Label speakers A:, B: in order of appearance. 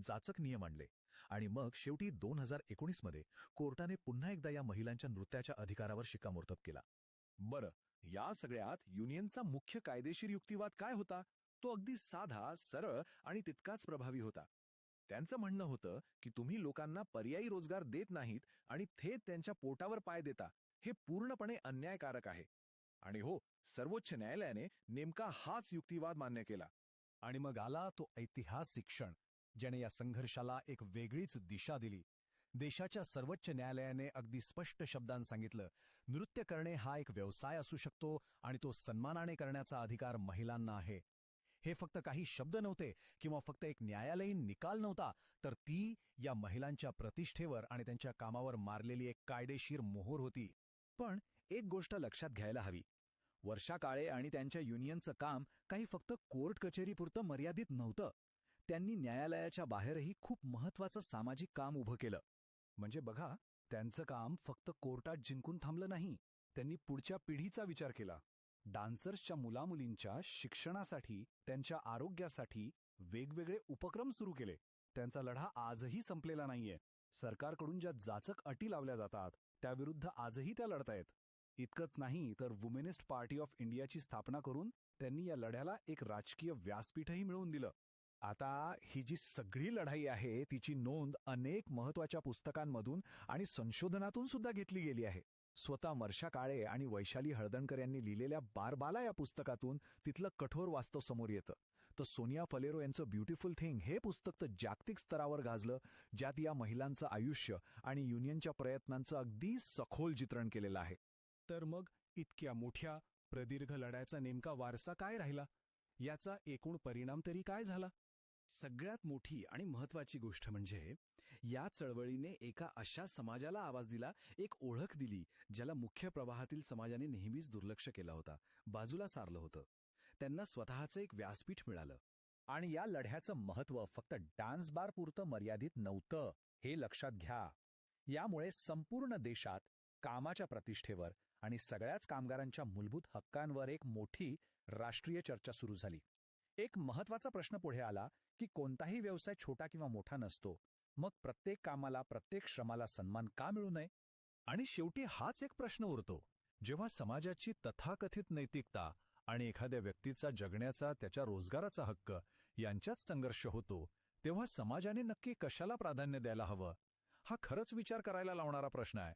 A: जाचक नियम आणले आणि मग शेवटी 2019 मध्ये कोर्टाने पुन्हा एकदा या महिलांच्या नृत्याच्या अधिकारावर शिक्कामोर्तब केला.
B: बरं, या सगळ्यात युनियनचा मुख्य कायदेशीर युक्तिवाद काय होता? तो अगदी साधा, सरळ आणि तितकाच प्रभावी होता. त्यांचं म्हणणं होतं की तुम्ही लोकांना पर्यायी रोजगार देत नाहीत आणि थेट त्यांच्या पोटावर पाय देता, हे पूर्णपणे अन्यायकारक आहे. आणि हो, सर्वोच्च न्यायालयाने नेमका हाच युक्तिवाद मान्य केला.
C: आणि मग आला तो ऐतिहासिक क्षण, ज्याने या संघर्षाला एक वेगळीच दिशा दिली. देशाच्या सर्वोच्च न्यायालयाने अगदी स्पष्ट शब्दांत सांगितलं, नृत्य करणे हा एक व्यवसाय असू शकतो आणि तो सन्मानाने करण्याचा अधिकार महिलांना आहे. हे फक्त काही शब्द नव्हते किंवा फक्त एक न्यायालयीन निकाल नव्हता, तर ती या महिलांच्या प्रतिष्ठेवर आणि त्यांच्या कामावर मारलेली एक कायदेशीर मोहर होती.
D: पण एक गोष्ट लक्षात घ्यायला हवी, वर्षा काळे आणि त्यांच्या युनियनचं काम काही फक्त कोर्ट कचेरीपुरतं मर्यादित नव्हतं. त्यांनी न्यायालयाच्या बाहेरही खूप महत्त्वाचं सामाजिक काम उभं केलं.
C: म्हणजे बघा, त्यांचं काम फक्त कोर्टात जिंकून थांबलं नाही, त्यांनी पुढच्या पिढीचा विचार केला. डान्सर्सच्या मुलामुलींच्या शिक्षणासाठी, त्यांच्या आरोग्यासाठी वेगवेगळे उपक्रम सुरू केले. त्यांचा लढा आजही संपलेला नाहीये. सरकारकडून ज्या जाचक अटी लावल्या जातात त्याविरुद्ध आजही त्या लढतायत. इतकंच नाही तर वुमेनिस्ट पार्टी ऑफ इंडियाची स्थापना करून त्यांनी या लढ्याला एक राजकीय व्यासपीठही मिळवून दिलं.
A: आता ही जी सगळी लढाई आहे तिची नोंद अनेक महत्त्वाच्या पुस्तकांमधून आणि संशोधनातून सुद्धा घेतली गेली आहे. स्वतः वर्षा काळे आणि वैशाली हळदणकर यांनी लिहिलेल्या बारबाला या पुस्तकातून तिथलं कठोर वास्तव समोर येतं. तर सोनिया फलेरो यांचं ब्युटिफुल थिंग हे पुस्तक तर जागतिक स्तरावर गाजलं, ज्यात या महिलांचं आयुष्य आणि युनियनच्या प्रयत्नांचं अगदी सखोल चित्रण केलेलं आहे.
C: तर मग इतक्या मोठ्या प्रदीर्घ लढ्याचा नेमका वारसा काय राहिला? याचा एकूण परिणाम तरी काय झाला?
D: सगळ्यात मोठी आणि महत्त्वाची गोष्ट म्हणजे या चळवळीने एका अशा समाजाला आवाज दिला, एक ओळख दिली, ज्याला मुख्य प्रवाहातील समाजाने नेहमीच दुर्लक्ष केला होता, बाजूला सारलं होतं. त्यांना स्वतःचं एक व्यासपीठ मिळालं.
A: आणि या लढ्याचं महत्त्व फक्त डान्स बार पुरतं मर्यादित नव्हतं, हे लक्षात घ्या. यामुळे संपूर्ण देशात कामाच्या प्रतिष्ठेवर आणि सगळ्याच कामगारांच्या मूलभूत हक्कांवर एक मोठी राष्ट्रीय चर्चा सुरू झाली. एक महत्त्वाचा प्रश्न पुढे आला की कोणताही व्यवसाय छोटा किंवा मोठा नसतो, मग प्रत्येक कामाला, प्रत्येक श्रमाला सन्मान का मिळू नये?
C: आणि शेवटी हाच एक प्रश्न उरतो, जेव्हा समाजाची तथाकथित नैतिकता आणि एखाद्या व्यक्तीचा जगण्याचा, त्याच्या रोजगाराचा हक्क यांच्यात संघर्ष होतो, तेव्हा समाजाने नक्की कशाला प्राधान्य द्यायला हवं? हा खरंच विचार करायला लावणारा प्रश्न आहे.